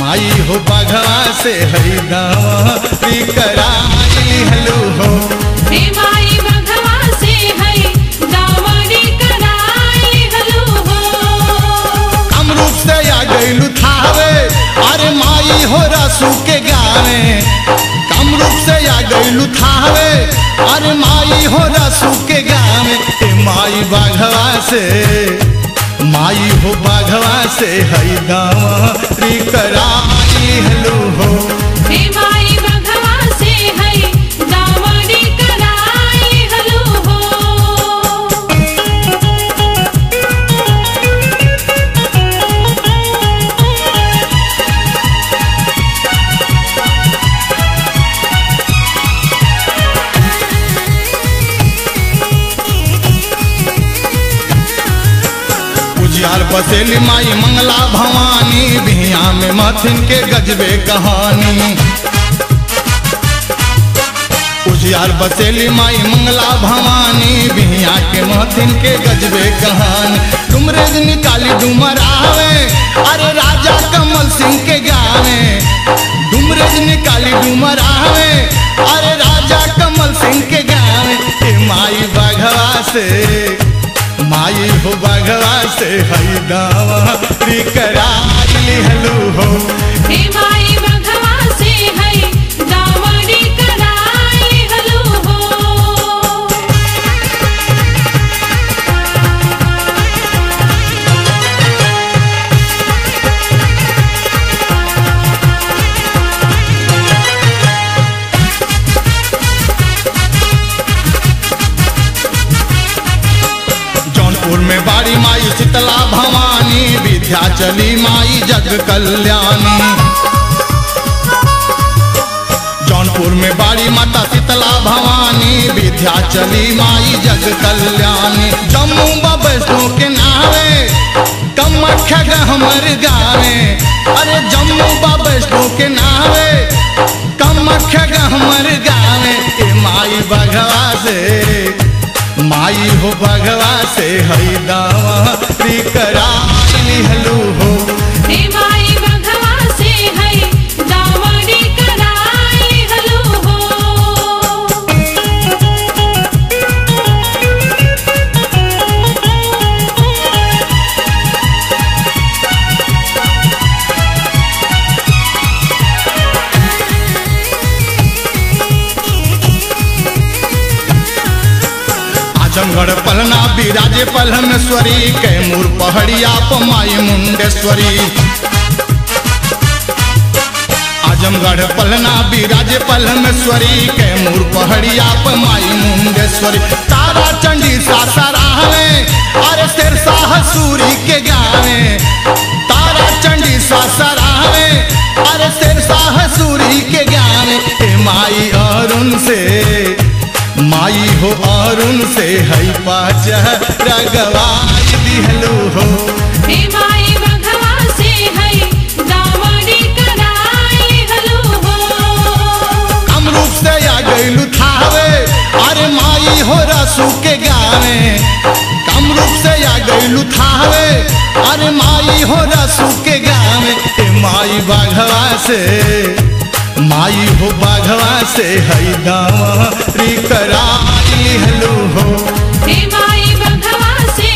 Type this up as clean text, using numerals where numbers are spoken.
माई हो बाघवा से हई गाँव कराई हलू हो हे माई बाघवा से हई गाँव कराई हलू हो। अमरूप से आ गईलू थावे अरे माई हो रसू के गावे। कमरूप से आ गईलू थावे अरे माई हो रसू के गावे। माई बाघवा से माई हो बाघवा से हई गाँव कराई हलू हो हे माई बाघवा से हई गाँव कराई हलू हो। उजियार बसेली माई मंगला भवानी बिहिया में मथिन के गजबे कहानी। उजियार बसेली माई मंगला भवानी बिहिया के मथिन के गजबे कहानी। डुमरेज निकाली डुमर आवे अरे राजा कमल सिंह के गावे। डुमरेज निकाली डुमर आवे अरे राजा कमल सिंह के गावे। माई बाघवा से माई हो बाघवा से हई गाँव कराई हलू हो हे माई बाघवा से हई गाँव कराई हलू हो। जौनपुर में बाड़ी माई शीतला भवानी विद्याचली माई जग कल्याणी। जौनपुर में बाड़ी माता शीतला भवानी विद्याचली माई जग कल्याणी। जम्मू वैष्णो के नावे कमख्या हमर गावे। अरे जम्मू वैष्णो के नावे कमख्या हमर गावे। माई बाघवा से माई हो बाघवा से हई गाँव कराई हलू हो हे माई बाघवा से हई गाँव कराई हलू हो। आजमगढ़ पलना बिराजे पलमेश्वरी कैमूर पहाड़िया माई मुंडेश्वरी। आजमगढ़ पलना बिराजे पलमेश्वरी कैमूर पहाड़िया माई मुंडेश्वरी। तारा चंडी सासारावे अरे शेरशाह सूरी के गावे। तारा चंडी सासारावे अरे शेरशाह सूरी के गावे। माई अरुण से माई हो अरुण से हई पाच रगवाई दिहलू हो हे माई बाघवा से हई गाँव कराई हलू हो। अमरूप से आ गईलू थावे अरे माई हो रसू के गावे। कमरूप से आ गईलू थावे अरे माई हो रसू के गावे। माई बाघवा से माई हो बाघवा से हई गाँव कराई हलू हो हे माई बाघवा से